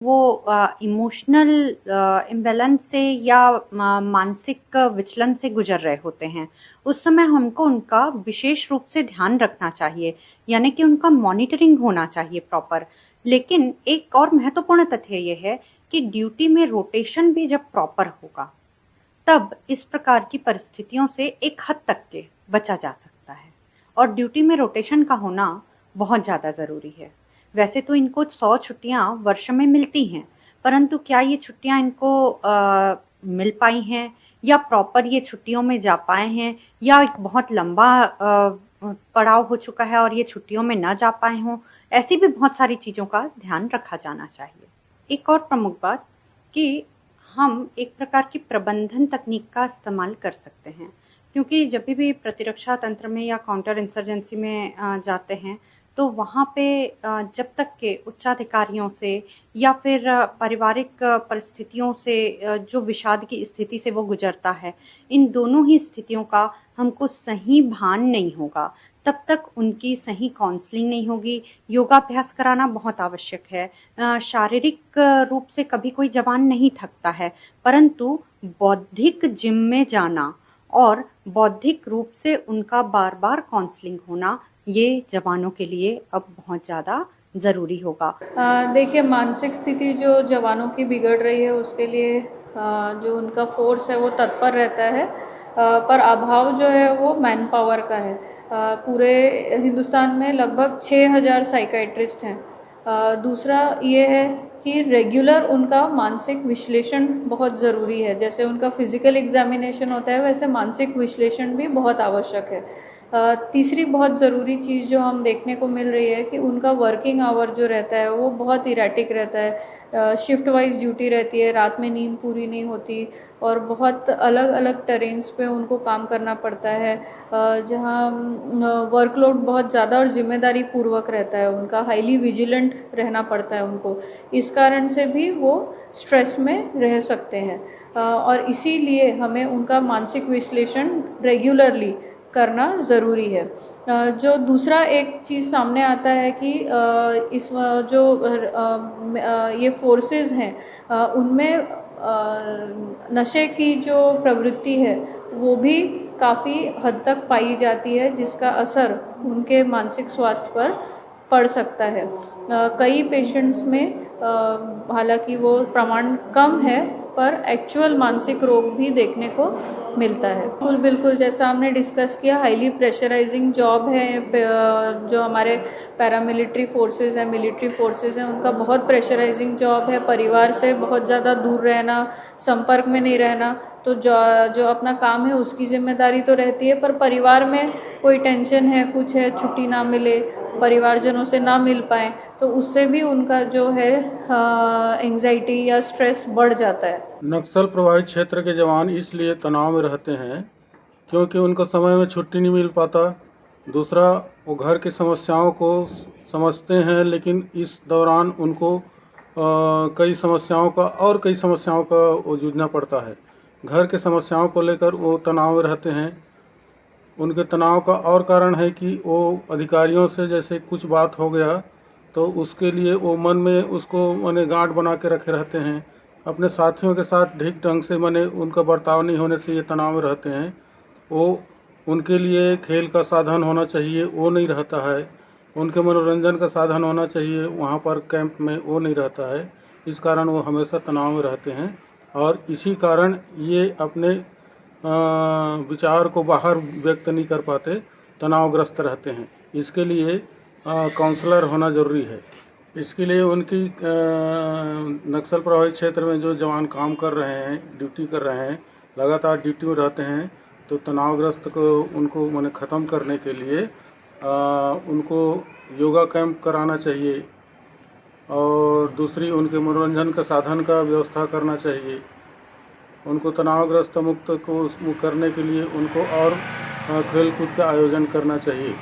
वो emotional imbalance से या मानसिक विचलन से गुजर रहे होते हैं, उस समय हमको उनका विशेष रूप से ध्यान रखना चाहिए, यानी कि उनका मॉनिटरिंग होना चाहिए प्रॉपर। लेकिन एक और महत्वपूर्ण तथ्य ये है कि ड्यूटी में रोटेशन भी जब प्रॉपर होगा, तब इस प्रकार की परिस्थितियों से एक हद तक के बचा जा सकता है। और ड्यूटी में रोटेशन का होना बहुत ज़्यादा ज़रूरी है। वैसे तो इनको 100 छुट्टियाँ वर्ष में मिलती हैं, परंतु क्या ये छुट्टियाँ इनको मिल पाई हैं या प्रॉपर ये छुट्टियों में जा पाए हैं, या एक बहुत लंबा पड़ाव हो चुका है और ये छुट्टियों में ना जा पाए हों, ऐसी भी बहुत सारी चीज़ों का ध्यान रखा जाना चाहिए। एक और प्रमुख बात कि हम एक प्रकार की प्रबंधन तकनीक का इस्तेमाल कर सकते हैं, क्योंकि जब भी प्रतिरक्षा तंत्र में या काउंटर इंसर्जेंसी में जाते हैं, तो वहाँ पे जब तक के उच्चाधिकारियों से या फिर पारिवारिक परिस्थितियों से जो विषाद की स्थिति से वो गुजरता है, इन दोनों ही स्थितियों का हमको सही भान नहीं होगा, तब तक उनकी सही काउंसलिंग नहीं होगी। योगाभ्यास कराना बहुत आवश्यक है। शारीरिक रूप से कभी कोई जवान नहीं थकता है, परंतु बौद्धिक जिम में जाना और बौद्धिक रूप से उनका बार-बार काउंसलिंग होना, ये जवानों के लिए अब बहुत ज़्यादा ज़रूरी होगा। देखिए, मानसिक स्थिति जो जवानों की बिगड़ रही है उसके लिए जो उनका फोर्स है वो तत्पर रहता है, पर अभाव जो है वो मैन पावर का है। पूरे हिंदुस्तान में लगभग 6000 साइकाइट्रिस्ट हैं। दूसरा ये है कि रेगुलर उनका मानसिक विश्लेषण बहुत ज़रूरी है। जैसे उनका फिज़िकल एग्जामिनेशन होता है, वैसे मानसिक विश्लेषण भी बहुत आवश्यक है। तीसरी बहुत ज़रूरी चीज़ जो हम देखने को मिल रही है कि उनका वर्किंग आवर जो रहता है वो बहुत इरेटिक रहता है। शिफ्ट वाइज ड्यूटी रहती है, रात में नींद पूरी नहीं होती और बहुत अलग अलग टेरेन्स पे उनको काम करना पड़ता है, जहाँ वर्कलोड बहुत ज़्यादा और जिम्मेदारी पूर्वक रहता है। उनका हाईली विजिलेंट रहना पड़ता है उनको। इस कारण से भी वो स्ट्रेस में रह सकते हैं, और इसीलिए हमें उनका मानसिक विश्लेषण रेगुलरली करना ज़रूरी है। जो दूसरा एक चीज़ सामने आता है कि इस जो ये फोर्सेस हैं, उनमें नशे की जो प्रवृत्ति है वो भी काफ़ी हद तक पाई जाती है, जिसका असर उनके मानसिक स्वास्थ्य पर पड़ सकता है। कई पेशेंट्स में हालांकि वो प्रमाण कम है, पर एक्चुअल मानसिक रोग भी देखने को मिलता है। बिल्कुल बिल्कुल, जैसा हमने डिस्कस किया, हाईली प्रेशराइजिंग जॉब है। जो हमारे पैरामिलिट्री फोर्सेस हैं, मिलिट्री फोर्सेस हैं, उनका बहुत प्रेशराइजिंग जॉब है। परिवार से बहुत ज़्यादा दूर रहना, संपर्क में नहीं रहना, तो जो अपना काम है उसकी जिम्मेदारी तो रहती है, पर परिवार में कोई टेंशन है, कुछ है, छुट्टी ना मिले, परिवारजनों से ना मिल पाए, तो उससे भी उनका जो है एंग्जाइटी या स्ट्रेस बढ़ जाता है। नक्सल प्रभावित क्षेत्र के जवान इसलिए तनाव में रहते हैं क्योंकि उनको समय में छुट्टी नहीं मिल पाता। दूसरा, वो घर की समस्याओं को समझते हैं, लेकिन इस दौरान उनको कई समस्याओं का वो जूझना पड़ता है। घर के समस्याओं को लेकर वो तनाव में रहते हैं। उनके तनाव का और कारण है कि वो अधिकारियों से जैसे कुछ बात हो गया तो उसके लिए वो मन में उसको माने गांठ बना के रखे रहते हैं। अपने साथियों के साथ ठीक ढंग से माने उनका बर्ताव नहीं होने से ये तनाव में रहते हैं। वो उनके लिए खेल का साधन होना चाहिए, वो नहीं रहता है। उनके मनोरंजन का साधन होना चाहिए, वहाँ पर कैंप में वो नहीं रहता है। इस कारण वो हमेशा तनाव में रहते हैं और इसी कारण ये अपने विचार को बाहर व्यक्त नहीं कर पाते, तनावग्रस्त रहते हैं। इसके लिए काउंसलर होना ज़रूरी है। इसके लिए उनकी नक्सल प्रभावित क्षेत्र में जो जवान काम कर रहे हैं, ड्यूटी कर रहे हैं, लगातार ड्यूटी में रहते हैं, तो तनावग्रस्त को उनको माने ख़त्म करने के लिए उनको योगा कैंप कराना चाहिए और दूसरी उनके मनोरंजन का साधन का व्यवस्था करना चाहिए। उनको तनावग्रस्त मुक्त को करने के लिए उनको और खेल कूद का आयोजन करना चाहिए।